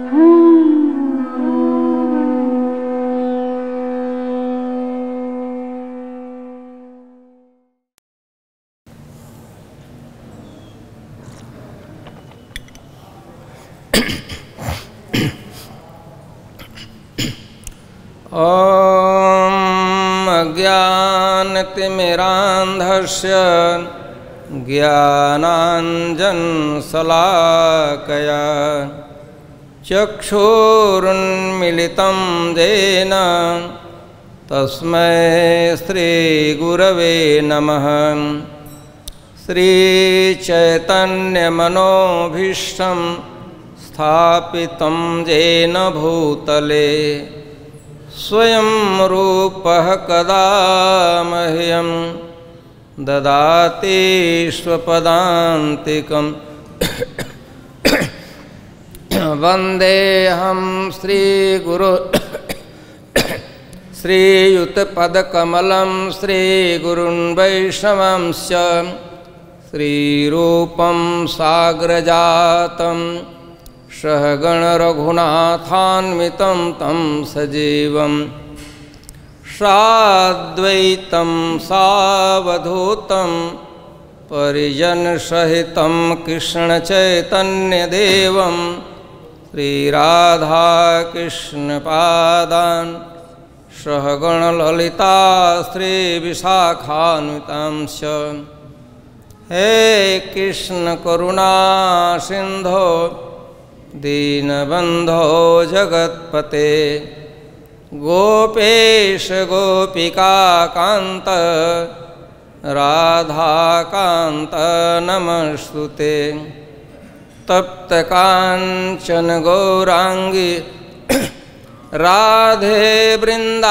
ॐ अज्ञानतिमिरान्धस्य ज्ञानाञ्जनशलाकया चक्षुरुन्मीलितं येन तस्मै श्रीगुरवे नमः। श्रीचैतन्यमनोभीष्टं स्थापितं येन भूतले स्वयं रूपः कदा मह्यं ददाति स्वपदान्तिकम् वन्देऽहं श्रीगुरो श्रीयुतपदकमलं श्रीगुरुन् वैष्णवंश्च श्रीरूपं साग्रजातं सहगण रघुनाथान्वितं तं सजीवं साद्वैतं सावधूतं परिजनसहितं कृष्णचैतन्यदेवं श्रीराधाकृष्णपादान् सहगणललिता श्रीविशाखान्वितांश्च। हे कृष्ण करुणा सिन्धो दीनबन्धो जगत्पते गोपेश गोपिकान्त राधाकान्त नमस्तुते। तप्त कांचन गौरांगी राधे वृंदावनेश्वरी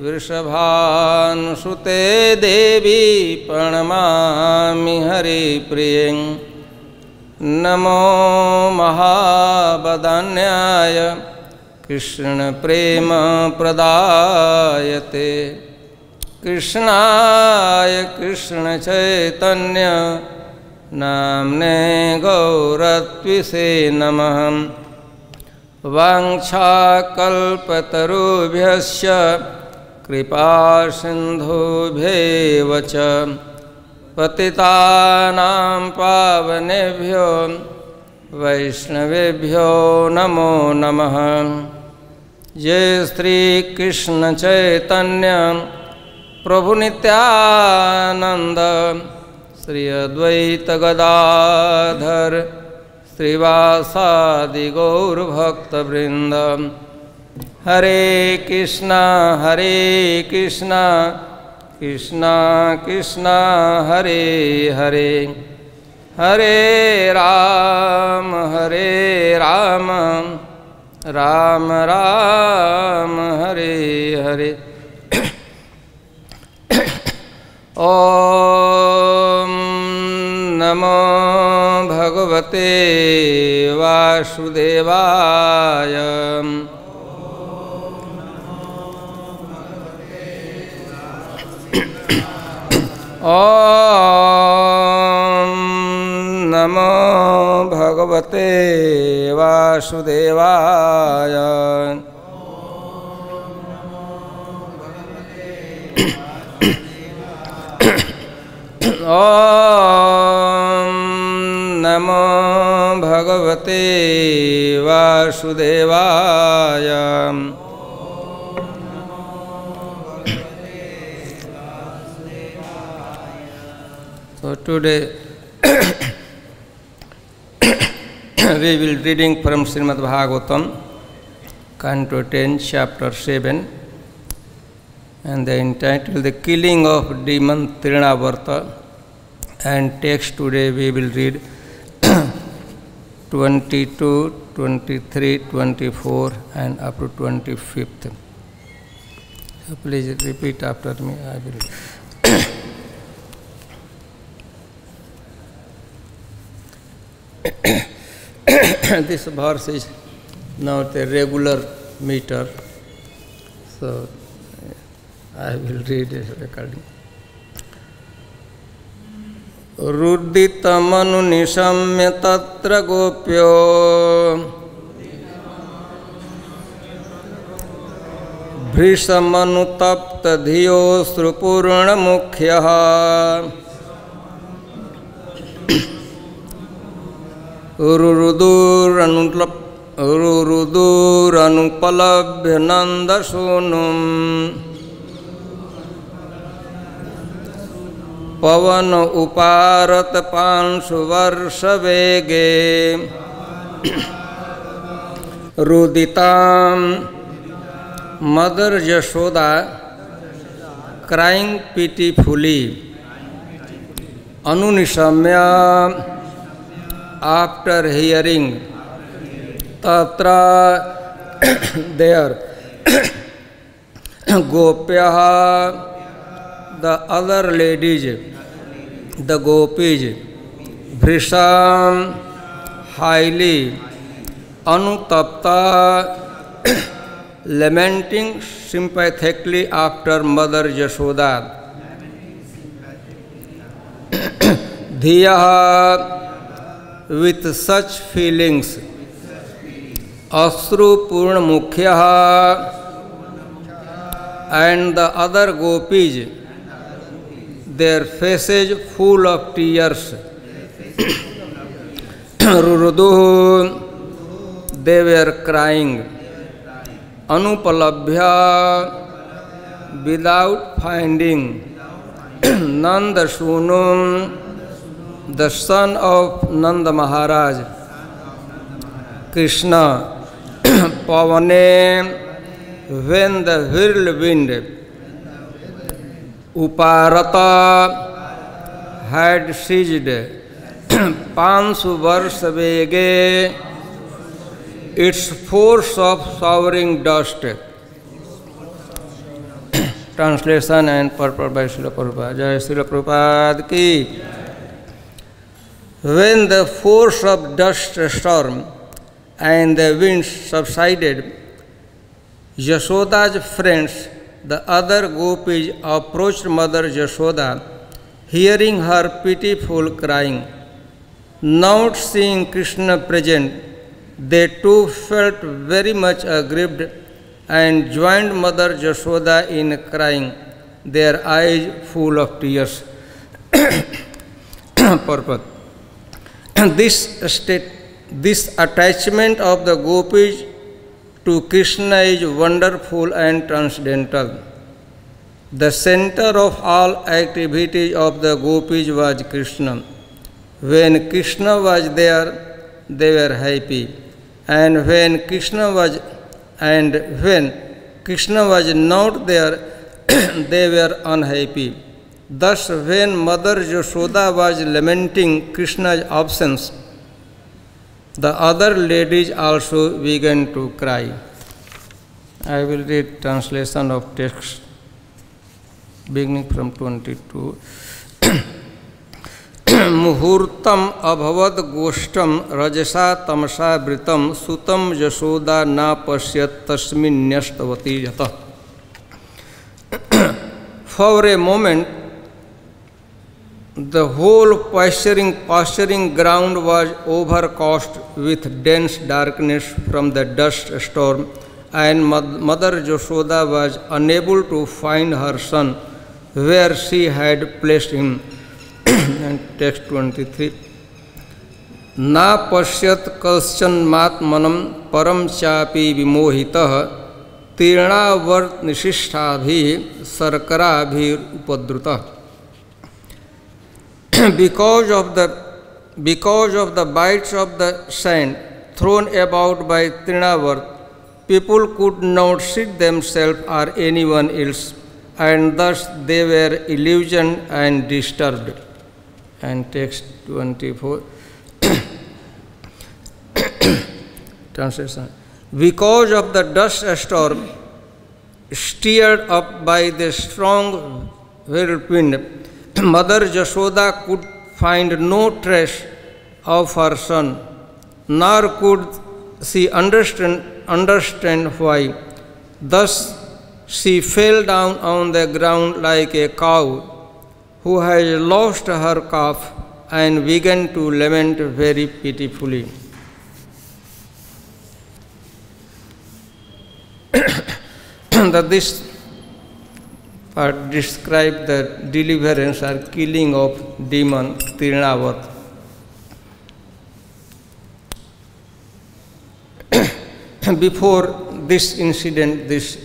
वृषभानुसुते देवी प्रणमामि हरिप्रिये। नमो महावदान्याय कृष्ण प्रेम प्रदायते कृष्णाय कृष्ण चैतन्य नाम्ने गौरत्विषे नमः। वाञ्छाकल्पतरुभ्यश्च कृपासिन्धुभ्येव च पतितानां पावनेभ्यो वैष्णवेभ्यो नमो नमः। जय श्री कृष्ण चैतन्य प्रभु नित्यानंद श्री अद्वैत गदाधर श्रीवासादि गौरभक्तवृंद। हरे कृष्णा कृष्णा कृष्णा हरे हरे हरे राम राम राम हरे हरे। ओम नमो भगवते वासुदेवाय। ओम नमो भगवते वासुदेवाय। ओम नमो भगवते वासुदेवाय। So today we will reading from Srimad Bhagavatam, Canto 10, Chapter 7, and they entitled The Killing of Demon Trinavarta. And text today we will read 22, 23, 24 and up to 25th. So please repeat after me. I will. This verse is not a regular meter, so I will read it according. रुदितमनुनिशम्य तत्र गोप्यो भृशमनुतप्तधियोऽश्रुपूर्णमुख्यः रुरुदुरनुपलभ्य नन्दसूनुम् पवन उपारत पांशुवर्षवेगे रुदितां Mother Yashoda crying pitifully. Anunishamya, after hearing tatra there Gopyaha, the other ladies, the gopis, Vrisham, highly Anutapta, lamenting sympathetically after Mother Yashoda. Dhiyaha, with such feelings, Ashru Purnamukhyah, and the other gopis, their faces full of tears. Ruruduhu, they were crying. Anupalabhya, without finding. Nandasunum, the son of Nanda Maharaj. Krishna, Pavane, when the whirlwind Uparata had seized Pansu Varsavege, its force of showering dust. Translation and purport by Srila Prabhupada. Jai Srila Prabhupada ki. When the force of dust storm and the winds subsided, Yashoda's friends, the other gopis, approached Mother Yashoda, hearing her pitiful crying. Not seeing Krishna present, they too felt very much aggrieved and joined Mother Yashoda in crying, their eyes full of tears. Purport. This attachment of the gopis to Krishna is wonderful and transcendental. The center of all activities of the gopis was Krishna. When Krishna was there, they were happy, and when Krishna was not there, they were unhappy. Thus, when Mother Yashoda was lamenting Krishna's absence, the other ladies also began to cry. I will read translation of text beginning from 22. Muhurtam abhavad goshtam rajasa tamasa vritam sutam Yashoda na pasyat tasmin nyastavati yata. For a moment, the whole pasturing ground was overcast with dense darkness from the dust storm, and Mother Yashoda was unable to find her son where she had placed him. And text 23. Na pasyat kaschan matmanam param chapi vimohitah tirnavart nishishthabhi sarkarabhir upadruta. Because of the bites of the sand thrown about by Trinavarta, people could not sit themselves or anyone else, and thus they were illusioned and disturbed. And text 24. Translation. Because of the dust storm stirred up by the strong whirlwind, Mother Yashoda could find no trace of her son, nor could she understand why. Thus she fell down on the ground like a cow who has lost her calf, and began to lament very pitifully. This part describes the deliverance or killing of demon Tirnavat. Before this incident, this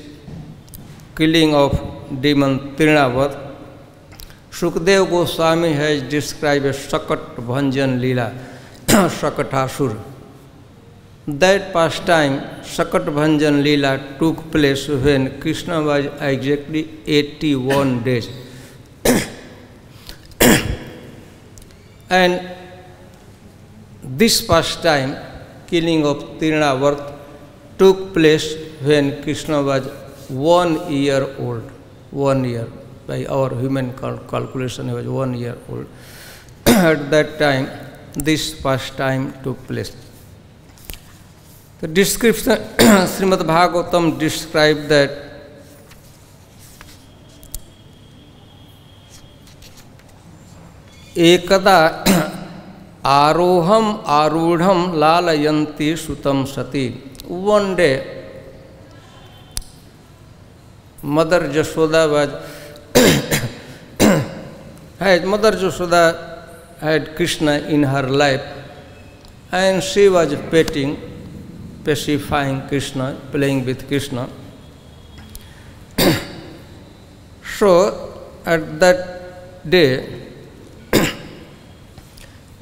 killing of demon Tirnavat, Shukdev Goswami has described a Sakat Bhanjan Leela, Sakatasur. That pastime, Sakat Bhanjan Leela, took place when Krishna was exactly 81 days. And this pastime, killing of Tirnavat, took place when Krishna was 1 year old. 1 year. By our human calculation, he was 1 year old. At that time, this pastime took place. The description, Srimad Bhagavatam described that ekada aroham arudham lalayanti sutam sati. One day, Mother Jashoda had Krishna in her lap, and she was pacifying Krishna, playing with Krishna. So, at that day,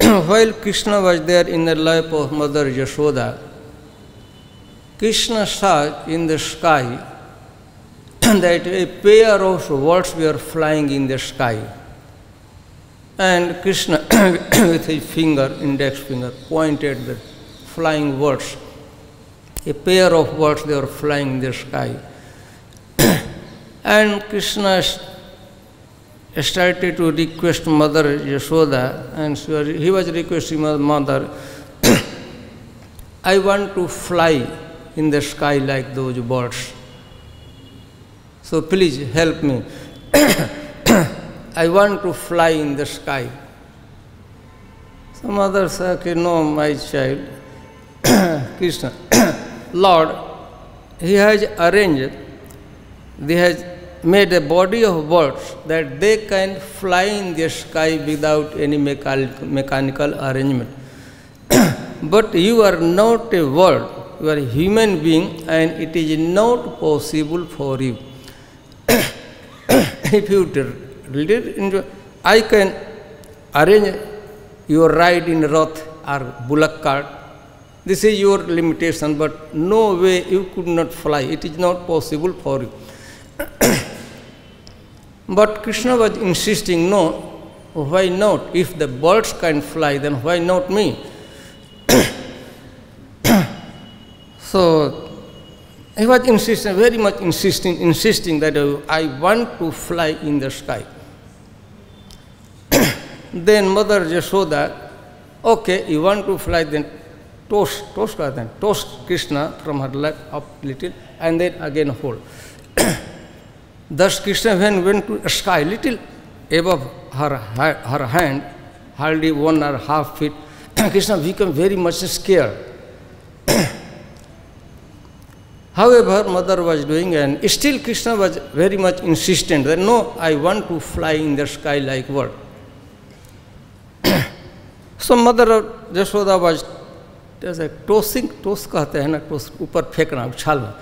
while Krishna was there in the lap of Mother Yashoda, Krishna saw in the sky that a pair of birds were flying in the sky. And Krishna, with his finger, index finger, pointed the flying birds. A pair of birds, they were flying in the sky. And Krishna started to request Mother Yashoda, and he was requesting Mother, I want to fly in the sky like those birds. So please help me. I want to fly in the sky. So Mother said, okay, no, my child, Krishna, Lord, He has arranged, He has made a body of birds that they can fly in the sky without any mechanical arrangement. But you are not a bird, you are a human being, and it is not possible for you. If you enjoy, I can arrange your ride in Rath or bullock cart. This is your limitation, but no way you could not fly. It is not possible for you. But Krishna was insisting, no, why not? If the birds can fly, then why not me? So he was insisting, very much insisting that I want to fly in the sky. Then Mother Yashoda, okay, you want to fly, then toss Krishna from her lap up little, and then again hold. Thus Krishna went to the sky, little above her hand, hardly 1.5 feet. Krishna became very much scared. However, Mother was doing, and still Krishna was very much insistent that no, I want to fly in the sky like bird. So Mother Yashoda was tossing, toss कहते हैं ना, toss ऊपर फेंकना उछालना.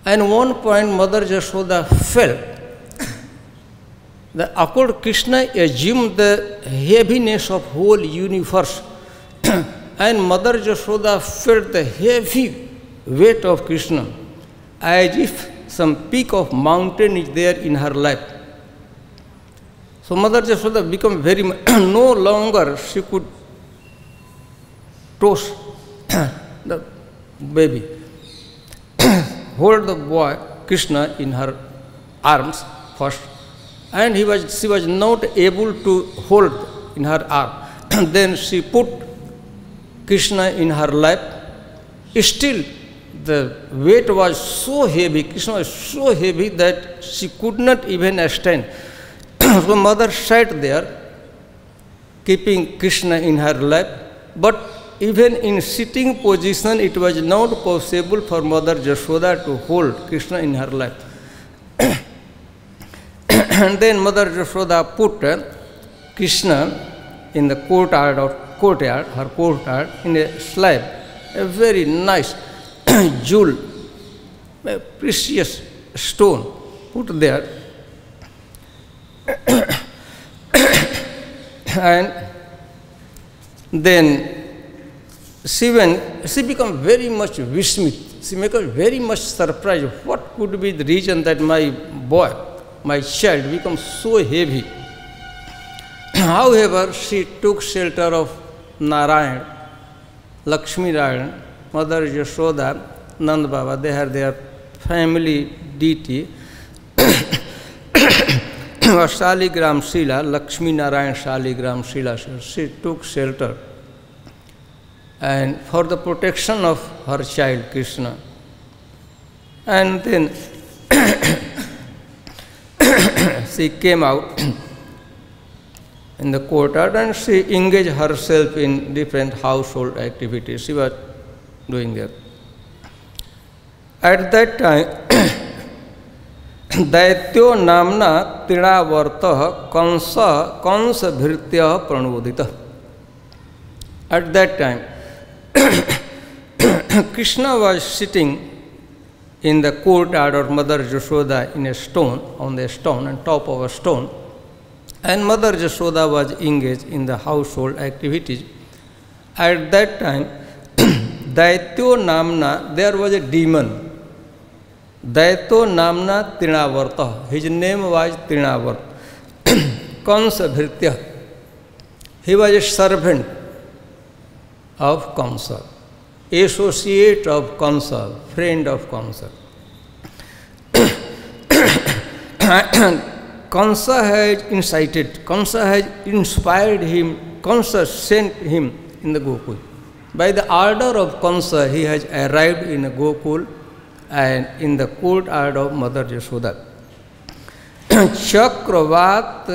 And one point Mother Yashoda felt the occurred Krishna assumed the heaviness of whole universe, and Mother Yashoda felt the heavy weight of Krishna, as if some peak of mountain is there in her lap. So Mother Yashoda became very no longer she could toss the baby, hold the boy Krishna in her arms first, and she was not able to hold in her arm. Then she put Krishna in her lap. Still the weight was so heavy, Krishna was so heavy that she could not even stand. So Mother sat there keeping Krishna in her lap, but even in sitting position it was not possible for Mother Yashoda to hold Krishna in her lap. And then Mother Yashoda put Krishna in the courtyard, her courtyard, in a slab, a very nice jewel, a precious stone put there. And then she became very much vismit. She became very much surprised. What could be the reason that my boy, my child, becomes so heavy? However, she took shelter of Narayan, Lakshmi Narayan, Mother Yashoda, Nand Baba. They had their family deity. Shaligram Shila, Lakshmi Narayan Shaligram Shila. She took shelter and for the protection of her child Krishna. And then she came out in the courtyard and she engaged herself in different household activities. She was doing that. At that time, दैत्यो नामना तृणावर्तः Kans भृत्यः प्रणोदितः. At that time, Krishna was sitting in the courtyard of Mother Yashoda in a stone, on top of a stone, and Mother Yashoda was engaged in the household activities. At that time, Daityo Namna, there was a demon. Daito Namna Trinavarta. His name was Trinavarta. Kansa Bhritya. He was a servant of Kansa, associate of Kansa, friend of Kansa. Kansa has incited, Kansa has inspired him, Kansa sent him in the Gokul. By the order of Kansa, he has arrived in a Gokul and in the courtyard of Mother Yashoda. Chakravat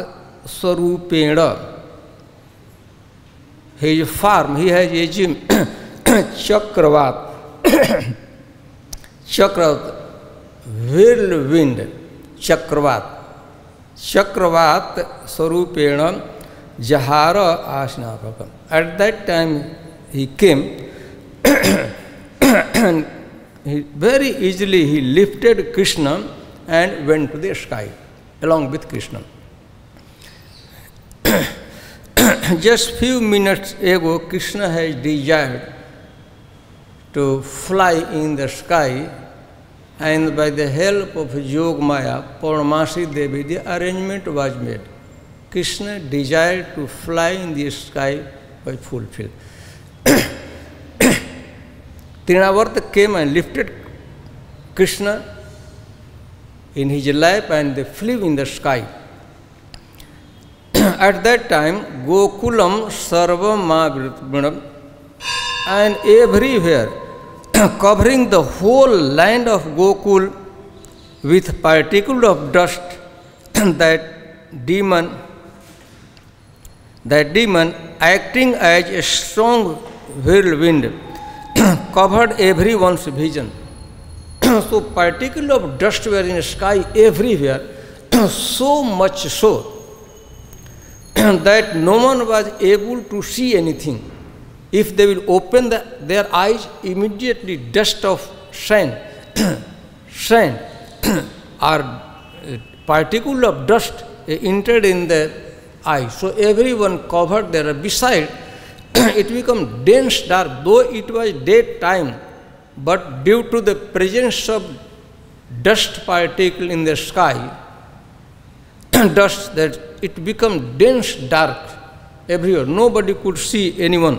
Swarupena. His form, he has assumed Chakravat. Chakravat, whirlwind, Chakravat. Chakravat Swarupena Jahara Ashnapakam. At that time he came and very easily he lifted Krishna and went to the sky along with Krishna. Just few minutes ago, Krishna has desired to fly in the sky, and by the help of Yogamaya, Purnamasi Devi, the arrangement was made. Krishna desired to fly in the sky was fulfilled. Trinavarta came and lifted Krishna in his lap and they flew in the sky. At that time, Gokulam Sarva Mahavrinam, and everywhere, covering the whole land of Gokul with particle of dust, that demon acting as a strong whirlwind covered everyone's vision. So particle of dust were in the sky everywhere, so much so that no one was able to see anything. If they will open their eyes, immediately dust of sand or particle of dust entered in their eyes. So everyone covered their beside. It became dense dark, though it was daytime, but due to the presence of dust particle in the sky, dust, that it became dense dark everywhere. Nobody could see anyone.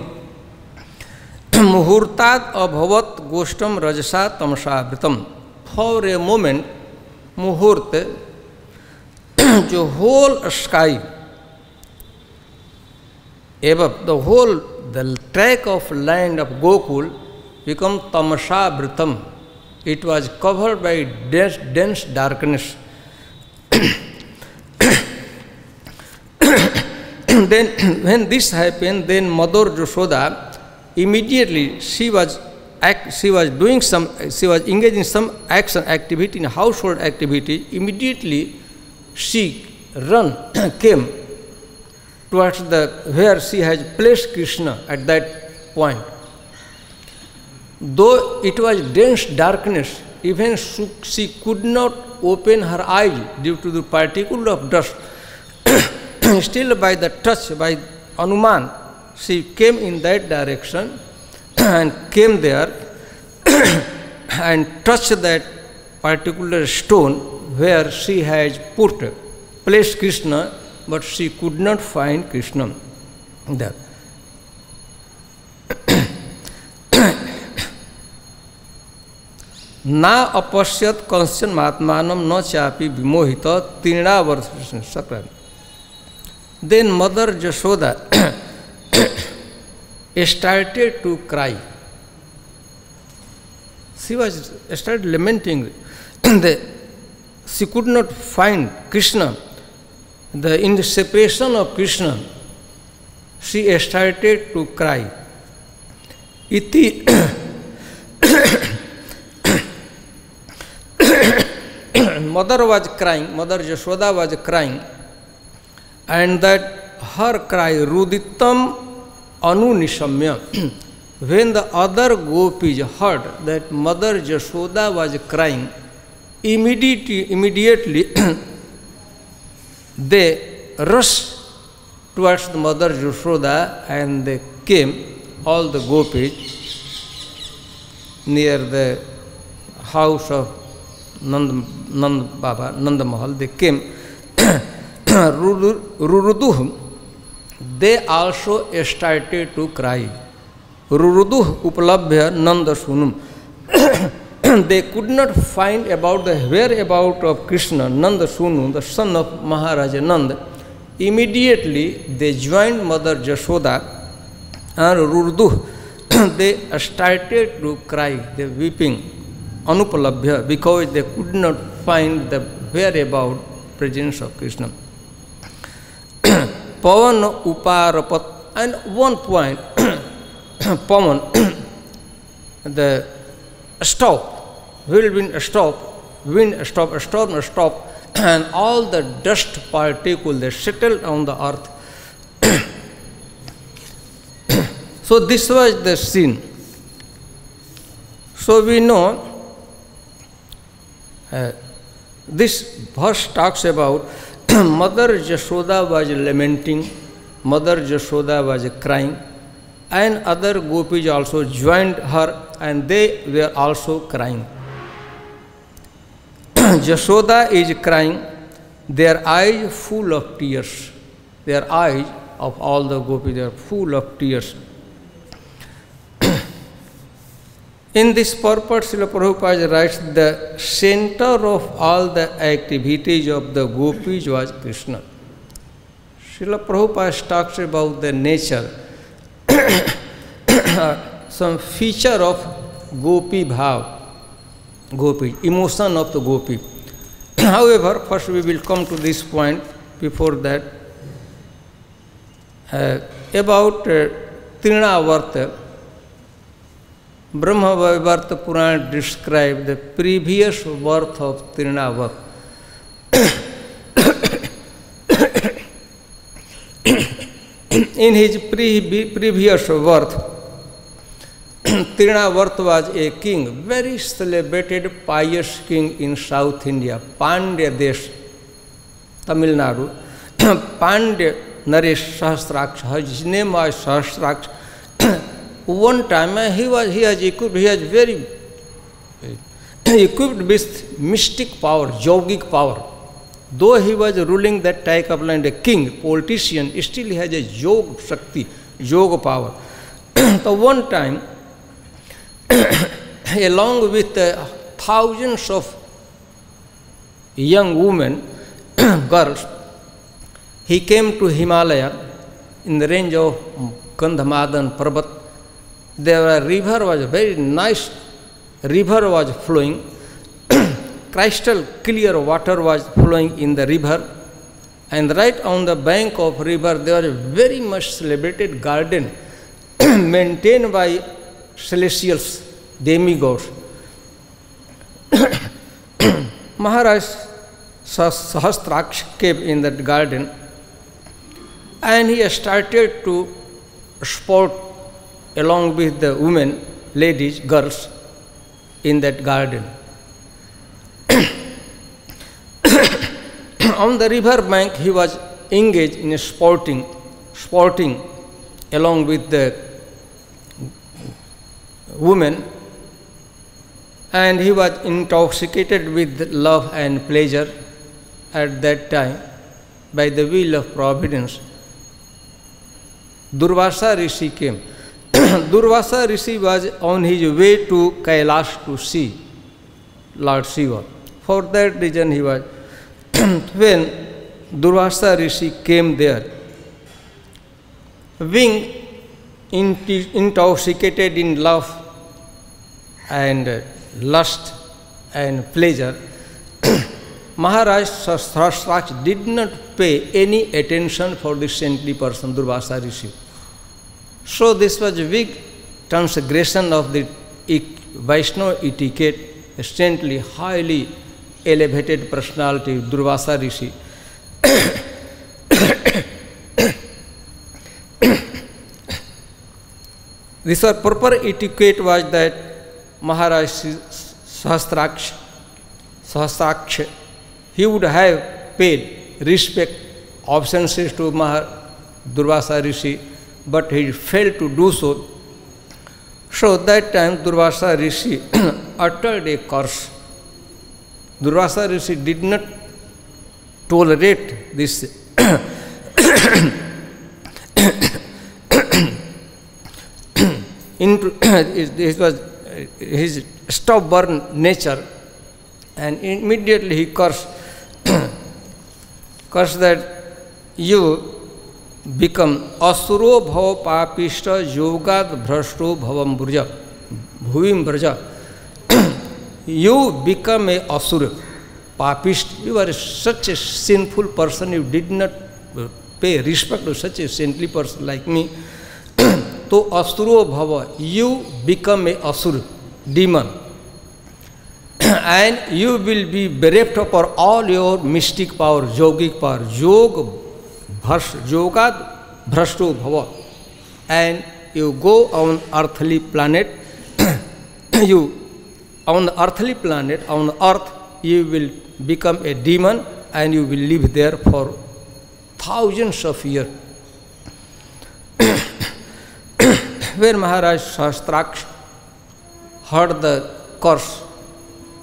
Muhurtat abhavat goshtam rajasa tamasa vritam. For a moment, muhurta, the whole sky, above the track of land of Gokul become tamasa vritam. It was covered by dense then when this happened, then Mother Yashoda, immediately she was engaged in some activity, in household activity. Immediately she came towards where she has placed Krishna at that point. Though it was dense darkness, even she could not open her eyes due to the particle of dust. Still by the touch, by Anuman, she came in that direction and came there and touched that particular stone where she has placed Krishna, but she could not find Krishna there. Na apasyat kanchan matmanam na chapi vimohita trinavarsha sakran. Then Mother Yashoda started to cry. She started lamenting. She could not find Krishna. In the separation of Krishna, she started to cry. Iti Mother was crying, Mother Yashoda was crying, and that her cry, Ruditam Anunishamya, when the other gopis heard that Mother Yashoda was crying, immediately they rushed towards the Mother Yashoda and they came, all the gopis, near the house of Nanda Mahal. They came. Ruruduh, they also started to cry. Ruruduh upalabhya Nanda Sunum. They could not find about the whereabout of Krishna, Nanda Sunu, the son of Maharaja Nanda. Immediately they joined Mother Yashoda and Ruruduh. They started to cry, they weeping, anupalabhya, because they could not find the whereabout presence of Krishna. Pavan uparapat, and one point, Pavan, the stop, whirlwind stop, wind stop, and all the dust particles, they settled on the earth. So this was the scene. So we know this verse talks about Mother Yashoda was lamenting, Mother Yashoda was crying, and other gopis also joined her and they were also crying. Yashoda is crying, their eyes full of tears. Their eyes of all the gopis, they are full of tears. In this purport, Srila Prabhupada writes, the center of all the activities of the gopis was Krishna. Srila Prabhupada talks about the nature, some feature of gopi bhav, gopi, emotion of the gopi. However, first we will come to this point. Before that, about Trinavarta, Brahma Vaivarta Purana described the previous birth of Trinavarta. In his previous birth, Trinavarta was a king, very celebrated, pious king in South India, Pandya Desh, Tamil Nadu. Pandya Naresh Sahasraksha, his name was Sahasraksha. One time he was very equipped with mystic power, yogic power. Though he was ruling that type of land, a king, politician, still he has a yoga shakti, yoga power. So one time, along with thousands of young women, girls, he came to Himalaya in the range of Gandhamadan Parbat. There a river was very nice, river was flowing, crystal clear water was flowing in the river, And right on the bank of river, there was a very much celebrated garden maintained by celestials, demigods. Maharaj Sahasraksh came in that garden, and he started to sport along with the women, ladies, girls in that garden. On the river bank, he was engaged in sporting along with the women, and he was intoxicated with love and pleasure at that time. By the will of providence, Durvasa Rishi came. Durvasa Rishi was on his way to Kailash to see Lord Shiva. For that reason he was, when Durvasa Rishi came there, being intoxicated in love and lust and pleasure, Maharaj Sahasraksh did not pay any attention for the saintly person, Durvasa Rishi. So this was a big transgression of the Vaishnava etiquette, a saintly, highly elevated personality, Durvasa Rishi. This was proper etiquette was that Maharaj Sahasraksh, he would have paid respect, obeisances to Durvasa Rishi, but he failed to do so. So that time Durvasa Rishi uttered a curse. Durvasa Rishi did not tolerate this it was his stubborn nature, and immediately he cursed that you become asuro bhava papishta yogad bhrashto bhavam burja bhuvim braja. You become a asura, papist. You are such a sinful person, you did not pay respect to such a saintly person like me. So asuro bhava, you become a asura, demon. And you will be bereft of all your mystic power, yogic power, yogad bhrashto bhava. And you go on earthly planet, on the earthly planet, on the earth, you will become a demon and you will live there for thousands of years. When Maharaj Sahasraksh heard the curse,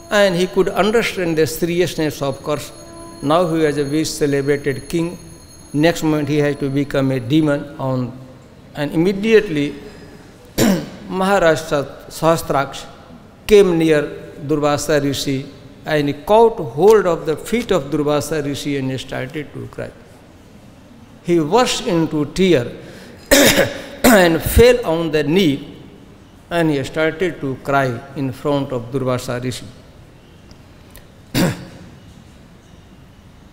and he could understand the seriousness of curse, now he was a very celebrated king. Next moment he has to become a demon, and immediately Maharaj Sahasraksh came near Durvasa Rishi and he caught hold of the feet of Durvasa Rishi and he started to cry. He burst into tears and fell on the knee and he started to cry in front of Durvasa Rishi.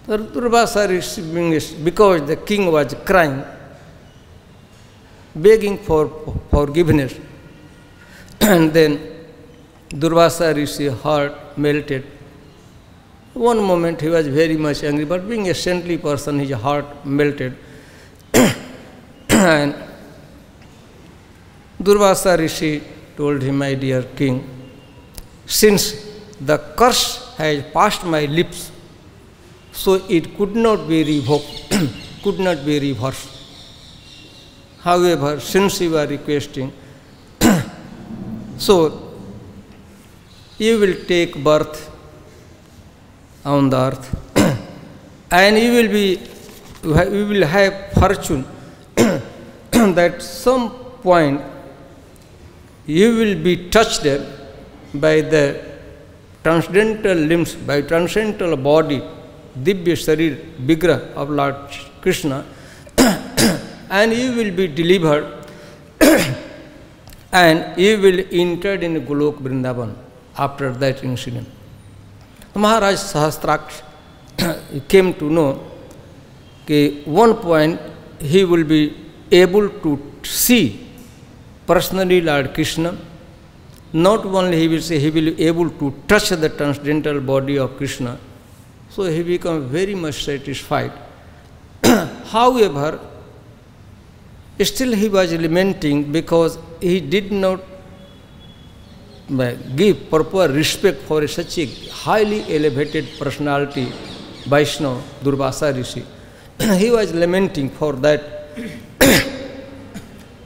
Durvasa Rishi, because the king was crying, begging for forgiveness, and then Durvasa Rishi's heart melted. One moment he was very much angry, but being a saintly person, his heart melted. And Durvasa Rishi told him, my dear king, since the curse has passed my lips, so it could not be revoked, could not be reversed. However, since you are requesting, so you will take birth on the earth and you will have fortune that some point you will be touched by the transcendental limbs, by transcendental body, Divya Sharir, Vigraha of Lord Krishna, and you will be delivered and you will enter in Golok Vrindavan after that incident. Maharaj Sahasraksh came to know one point he will be able to see personally Lord Krishna. Not only he will say, he will be able to touch the transcendental body of Krishna. So he becomes very much satisfied. However, still he was lamenting because he did not give proper respect for such a highly elevated personality, Vaishnava, Durvasa Rishi. He was lamenting for that.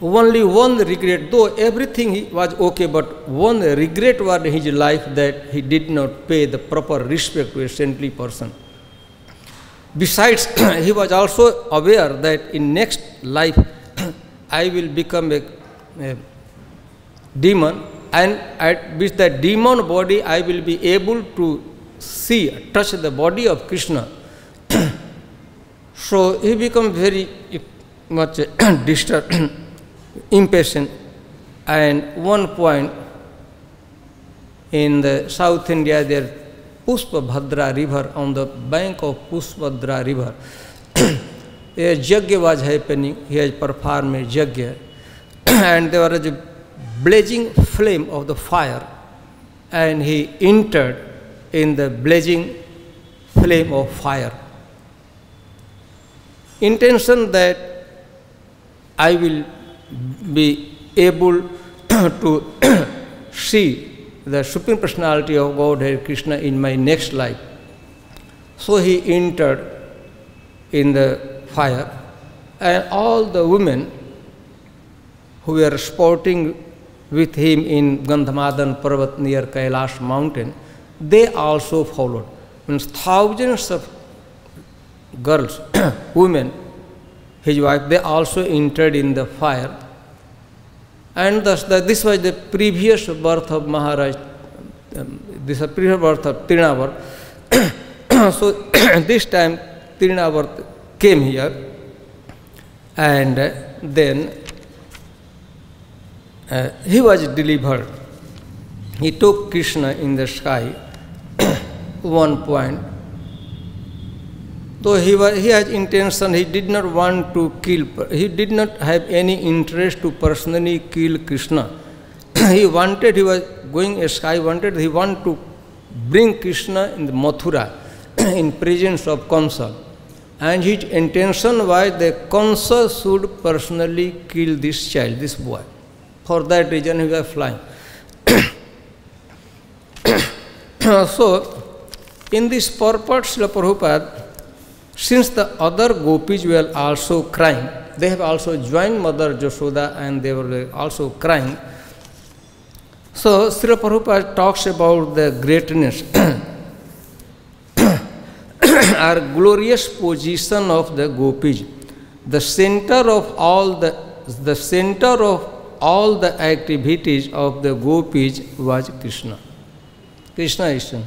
Only one regret, though everything was okay, but one regret was in his life that he did not pay the proper respect to a saintly person. Besides, he was also aware that in next life I will become a demon, and with the demon body I will be able to see, touch the body of Krishna. So he became very much disturbed, impatient, and one point in the South India there Pushpabhadra river, on the bank of Pushpabhadra river, a yajna was happening. He has performed a yajna, and there was a blazing flame of the fire, and he entered in the blazing flame of fire. Intention that I will be able to see the Supreme Personality of Godhead Krishna in my next life. So he entered in the fire, and all the women who were sporting with him in Gandhamadan Parvat near Kailash mountain, they also followed. Means thousands of girls, women, his wife, they also entered in the fire. And thus this was the previous birth of Maharaj, this is the previous birth of Trinavar. So this time Trinavar came here, and then he was delivered. He took Krishna in the sky, one point. So he had intention, he did not want to kill, he did not have any interest to personally kill Krishna. He wanted, he was going a sky, he wanted to bring Krishna in the Mathura in presence of Kamsa. And his intention was that Kamsa should personally kill this child, this boy. For that reason he was flying. So, in this purport, Srila Prabhupada, since the other gopis were also crying, they have also joined Mother Jashoda and they were also crying. So, Srila Prabhupada talks about the greatness or glorious position of the gopis. The center of all the activities of the gopis was Krishna. Krishna is in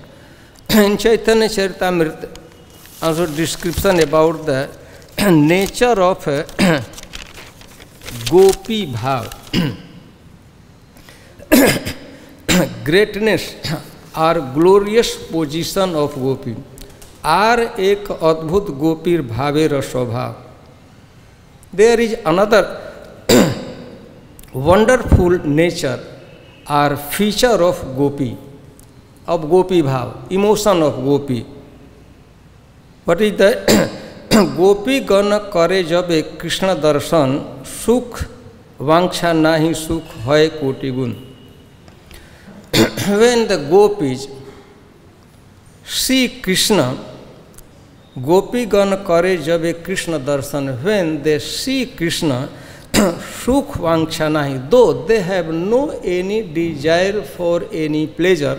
Chaitanya Charitamrita. Also description about the nature of gopi bhav. Greatness or glorious position of gopi are ek adbhut gopir bhave rasvabhav. There is another wonderful nature or feature of gopi bhav, emotion of gopi. What is that? Gopi gana kare jabe Krishna darshan sukh vanksha nahi sukh hoy koti gun. When the gopis see Krishna, gopi gana kare jabe Krishna darshan, when they see Krishna, sukh vanksha nahi, though they have no any desire for any pleasure,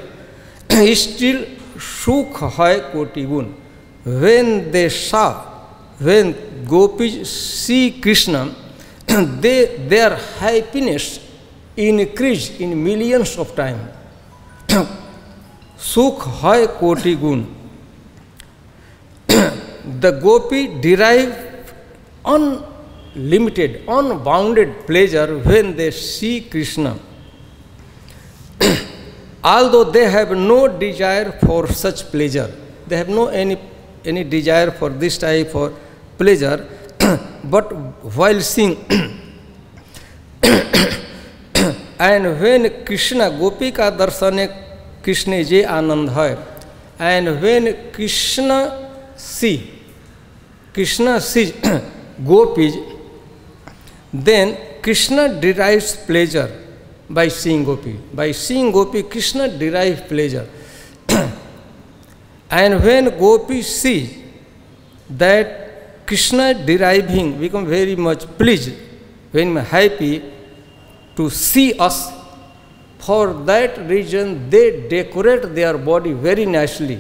still sukh hoy koti gun. When gopis see Krishna, their happiness increased in millions of times. Sukh hoy koti gun. The gopi derive unlimited, unbounded pleasure when they see Krishna. Although they have no desire for such pleasure, they have no any desire for this type of pleasure, but while seeing. And when Krishna, Gopika Darshane Krishna je Anand hai, and when Krishna sees gopis, then Krishna derives pleasure by seeing gopi. By seeing gopi, Krishna derives pleasure. And when gopi sees that Krishna deriving, become very much pleased, very much happy to see us. For that reason, they decorate their body very nicely,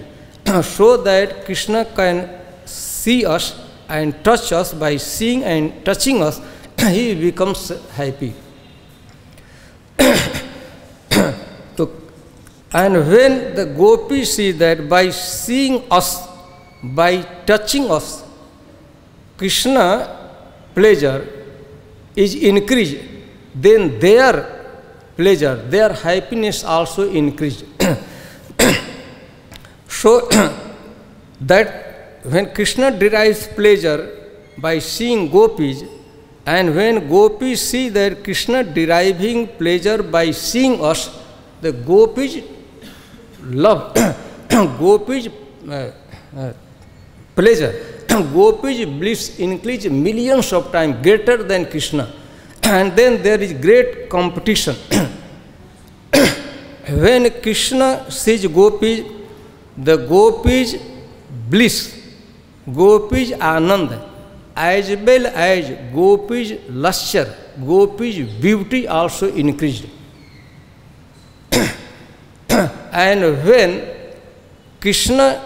so that Krishna can see us and touch us. By seeing and touching us, he becomes happy. And when the gopis see that by seeing us, by touching us, Krishna pleasure is increased, then their pleasure, their happiness also increased. So that when Krishna derives pleasure by seeing gopis, and when gopis see that Krishna deriving pleasure by seeing us, the gopis love, gopis pleasure, gopis bliss increase millions of times greater than Krishna. And then there is great competition. When Krishna sees gopis, the gopis bliss, gopis anand, as well as gopis lustre, gopis beauty also increased. And when Krishna,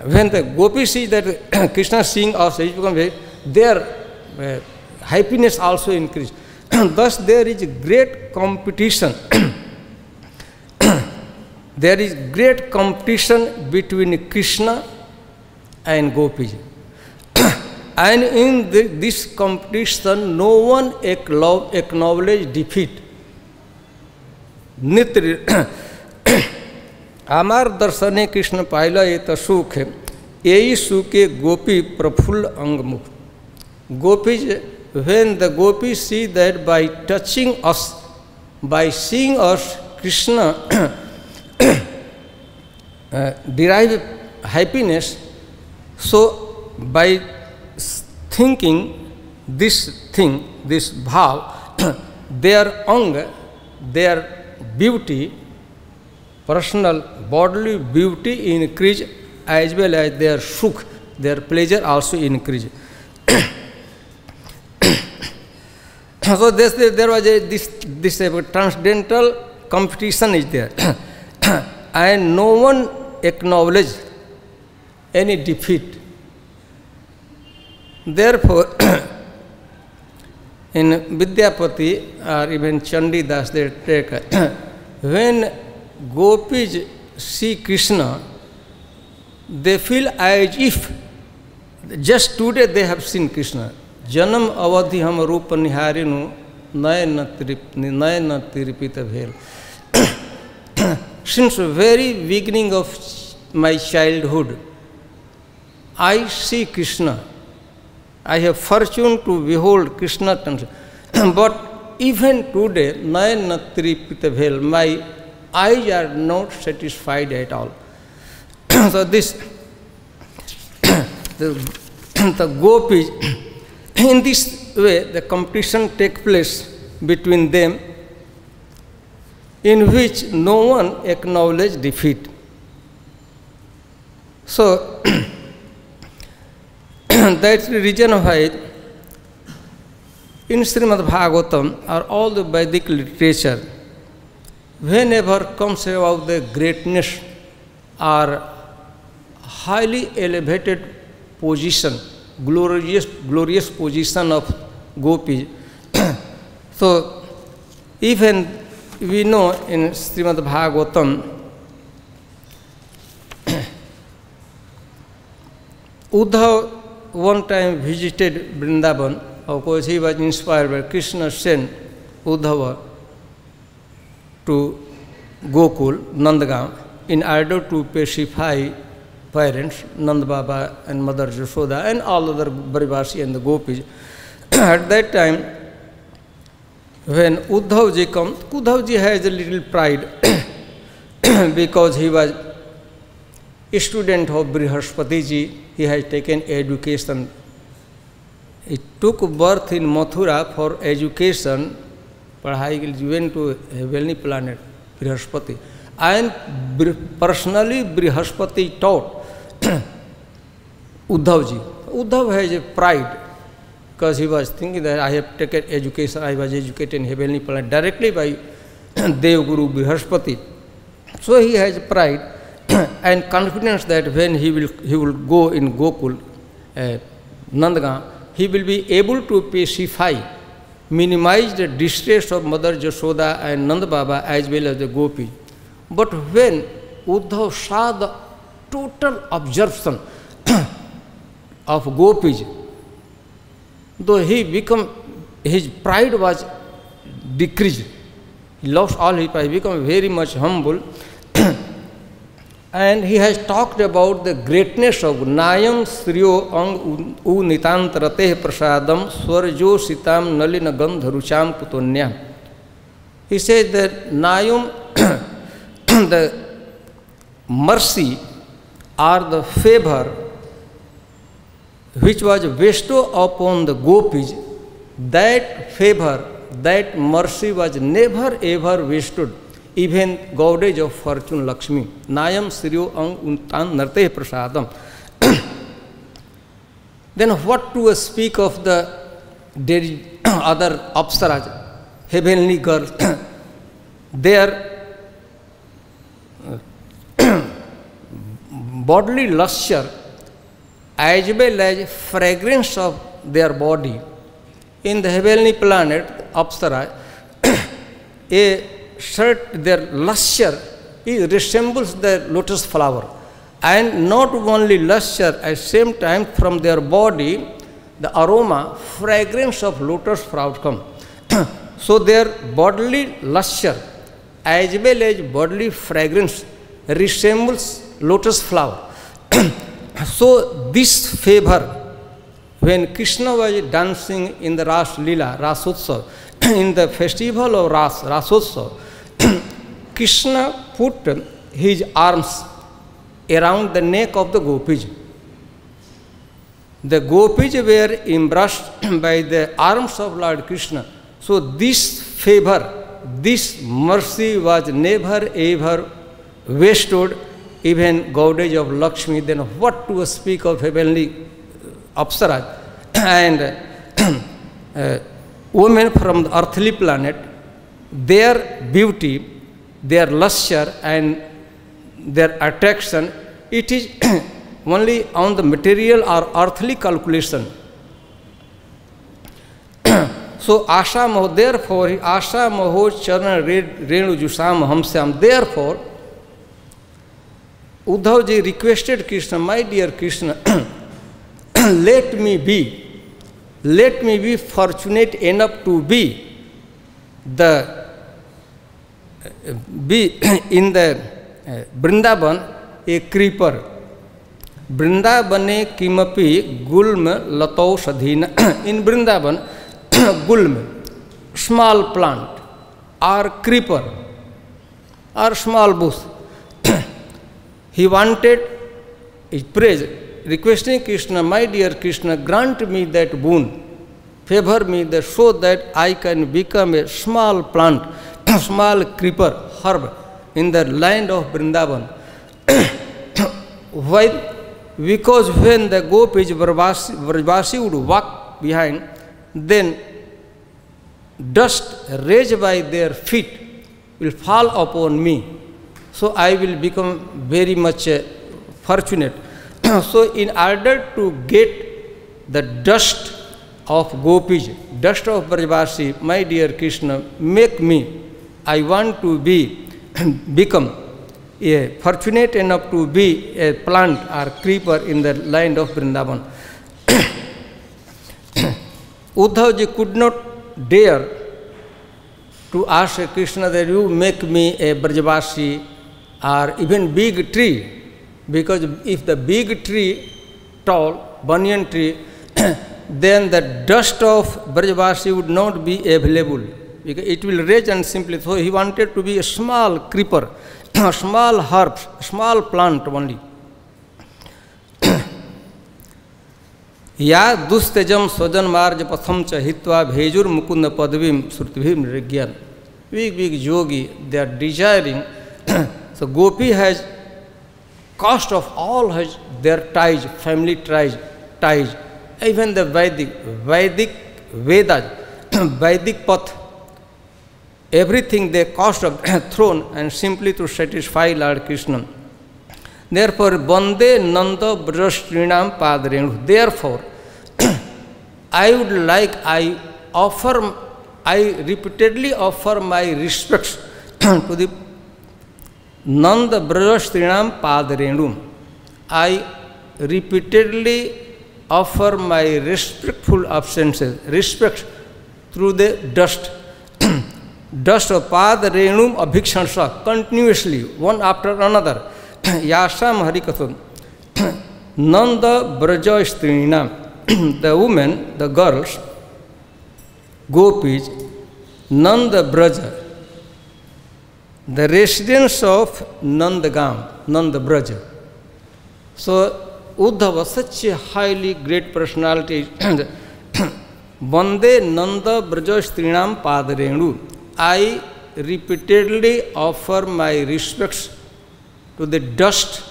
when the gopis see that Krishna seeing us, their happiness also increased. Thus there is great competition. There is great competition between Krishna and gopis. And in this competition, no one acknowledges defeat. Nitya Amar Darshane Krishna Paila Eta Sukhe, Ei Sukhe Gopi Praful Angmukh. Gopis, when the gopis see that by touching us, by seeing us, Krishna derive happiness, so by thinking this thing, this bhav, their anga, their beauty, personal bodily beauty increase, as well as their sukh, their pleasure also increase. So there was this transcendental competition is there, and no one acknowledged any defeat. Therefore, in Vidyapati or even Chandidas, they take when gopis see Krishna, they feel as if just today they have seen Krishna. Janam avadhi ham rupa niharinu nayana tiripita bhel. Since the very beginning of my childhood, I see Krishna. I have fortune to behold Krishna. But even today, nayana tiripita bhel, my eyes are not satisfied at all. So this, the gopis, in this way, the competition takes place between them, in which no one acknowledges defeat. So, that's the reason why in Srimad Bhagavatam or all the Vedic literature, whenever comes about the greatness or highly elevated position, glorious position of gopis. So, even we know in Srimad Bhagavatam, Uddhava one time visited Vrindavan. Of course, he was inspired by Krishna sent Uddhava to Gokul, Nandagaon, in order to pacify parents, Nand Baba and Mother Yashoda and all other Brajvasi and the gopis. At that time, when Uddhavji comes, Uddhavji has a little pride because he was a student of Brihaspatiji. He has taken education. He took birth in Mathura for education. He went to heavenly planet, Brihaspati. And personally, Brihaspati taught Uddhavji. Uddhav has a pride because he was thinking that I have taken education, I was educated in heavenly planet directly by Devguru Brihaspati. So he has pride and confidence that when he will go in Gokul, Nandgaon, he will be able to pacify, minimize the distress of Mother Yashoda and Nand Baba as well as the gopis. But when Uddhav saw the total absorption of gopis, though his pride was decreased, he lost all his pride, become very much humble. And he has talked about the greatness of Nayam Sriyo Ang U Nitantarateh Prasadam Swarjo Sitam Nalina Gandharucham Putonya. He says that Nayam, the mercy or the favor which was bestowed upon the gopis, that favor, that mercy was never ever bestowed even goddess of fortune Lakshmi. Nayam Sriyo Ang Untan Narteh Prasadam. Then what to speak of the other apsaras, heavenly girls? Their bodily luster as well as fragrance of their body in the heavenly planet, apsara, their luster resembles the lotus flower, and not only luster, at the same time from their body the aroma, fragrance of lotus flower come. So their bodily luster as well as bodily fragrance resembles lotus flower. So this favor, when Krishna was dancing in the Ras Lila, Rasotsav, in the festival of Rasotsav, Krishna put his arms around the neck of the gopis. The gopis were embraced by the arms of Lord Krishna. So this favor, this mercy was never ever wasted, even goddess of Lakshmi. Then what to speak of heavenly apsaras and women from the earthly planet? Their beauty, their luster and their attraction, it is only on the material or earthly calculation. So Asha Moho, therefore, Asha Moho Charana Renu Jusam Hamsyam, therefore, Uddhavji requested Krishna, my dear Krishna, let me be fortunate enough to be in the Vrindavan a creeper. Vrindavane kimapi gulma lato sadhina. In Vrindavan, gulma, small plant or creeper or small bush. He wanted, he prayed, requesting Krishna, my dear Krishna, grant me that boon, favor me that so that I can become a small plant, small creeper, herb in the land of Vrindavan. Why? Because when the gopis, Vrajvasi would walk behind, then dust raised by their feet will fall upon me. So I will become very much fortunate. So in order to get the dust of gopis, dust of Vrajvasi, my dear Krishna, make me, I want to become fortunate enough to be a plant or creeper in the land of Vrindavan. Uddhavji could not dare to ask Krishna that you make me a Brajvasi or even big tree. Because if the big tree, tall, banyan tree, then the dust of Brajavasi would not be available. Because it will rage and simply. So he wanted to be a small creeper, a small herb, small plant only. या दुस्तजम स्वजन मार्ज पथम च हित्वा भेजुर Mukund पदवीम श्रुतिभिम ऋग्यान. Big yogi, they are desiring. So Gopi has cost of all their ties, family ties. Even the Vedic Vedas, Vedic path, everything they cost of thrown and simply to satisfy Lord Krishna. Therefore, Bande Nanda Brajastrinam Padrenu. Therefore, I would like, I repeatedly offer my respects to the Nanda Brajastrinam Padrenu. I repeatedly offer my respectful absences, respect through the dust. Dust of Padrenum Abhikshansa, continuously, one after another. Yasam Harikatham. Nanda Braja Strinam. The women, the girls, Gopis, Nanda Braja, the residents of Nandagam, Nanda Braja. So Uddhava, such a highly great personality. Bande Nanda Braja Strinam Padarenu. I repeatedly offer my respects to the dust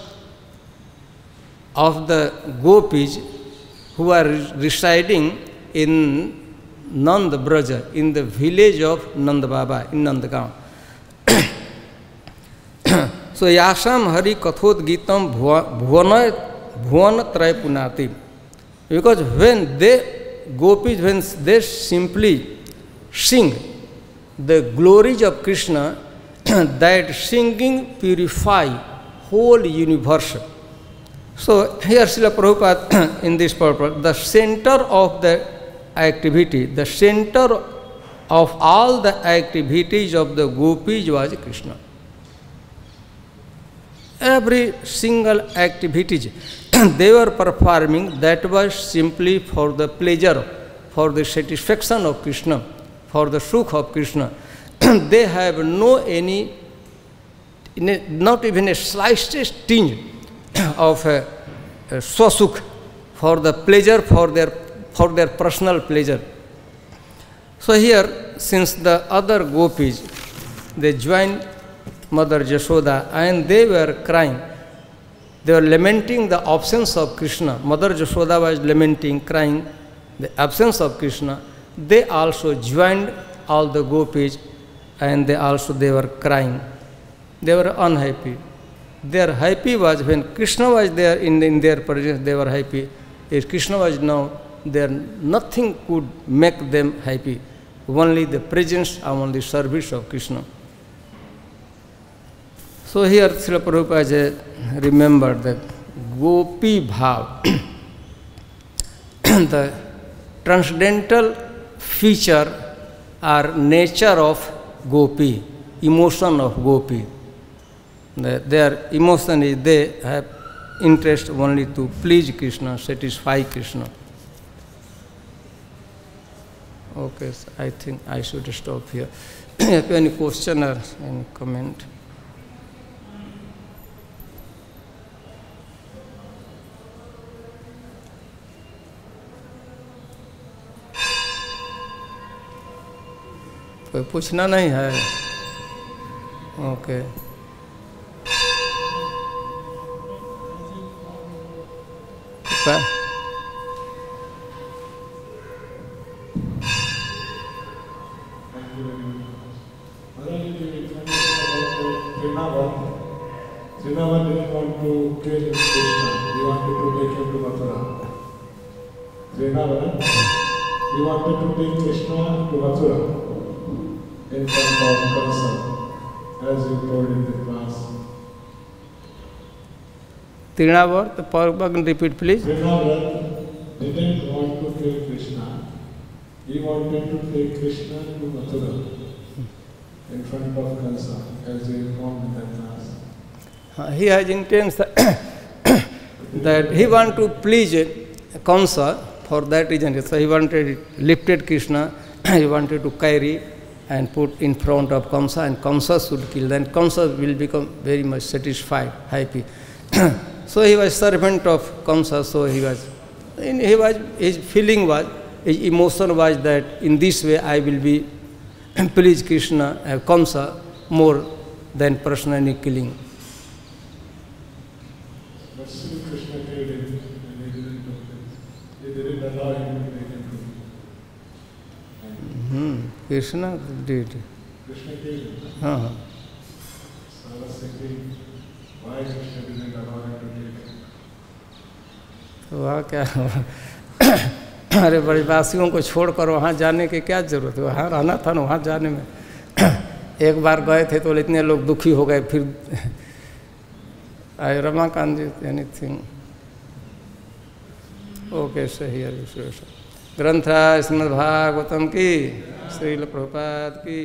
of the Gopis who are residing in Nanda Braja, in the village of Nanda Baba, in Nandagaon. So Yasam Hari Kathot Gitam Bhuvan Tray Punati. Because when they, Gopis, when they simply sing the glories of Krishna, that singing purify whole universe. So here Srila Prabhupada in this purpose, the center of the activity, the center of all the activities of the Gopis was Krishna. Every single activity they were performing, that was simply for the pleasure, for the satisfaction of Krishna, for the sukh of Krishna. They have not even a slightest tinge of swasukh, for the pleasure, for their personal pleasure. So here, since the other Gopis, they joined Mother Jashoda and they were crying. They were lamenting the absence of Krishna. Mother Jashoda was lamenting, crying the absence of Krishna. They also joined all the Gopis and they were crying. They were unhappy. Their happy was when Krishna was there in their presence, they were happy. If Krishna was now there, nothing could make them happy. Only the presence, only service of Krishna. So here Srila Prabhupada remembered that Gopi Bhav, the transcendental feature or nature of Gopi, emotion of Gopi. Their emotion is they have interest only to please Krishna, satisfy Krishna. Okay, so I think I should stop here. If any question or any comment? कोई पूछना नहीं है? Okay. Vrindavan didn't want to kill Krishna. He wanted to take him to Mathura. Vrindavan, he wanted to take Krishna to Mathura in front of Kansa, as you told in the class. Trinavar, the power can repeat please. Vrindavan didn't want to kill Krishna. He wanted to take Krishna to Mathura in front of Kansa, as you informed in that class. He has intention that he wanted to please Kamsa. For that reason, so he wanted lifted Krishna, he wanted to carry and put in front of Kamsa, and Kamsa should kill. Then Kamsa will become very much satisfied, happy. So he was servant of Kamsa. So his feeling was, his emotion was that in this way I will be please Krishna, Kamsa more than personally killing. But still Krishna killed him, and he didn't allow him to make him. Krishna did. Krishna killed him. Uh-huh. So I was thinking, why Krishna didn't allow him to kill him? वहाँ क्या अरे ब्रजवासियों को छोड़कर वहाँ जाने की क्या जरूरत है, वहाँ रहना था ना, वहाँ जाने में एक बार गए थे तो इतने लोग दुखी हो गए, फिर आई रमाकांत जी एनीथिंग ओके सही है। ग्रंथ श्रीमद्भागवतम की, श्रील प्रभुपाद की।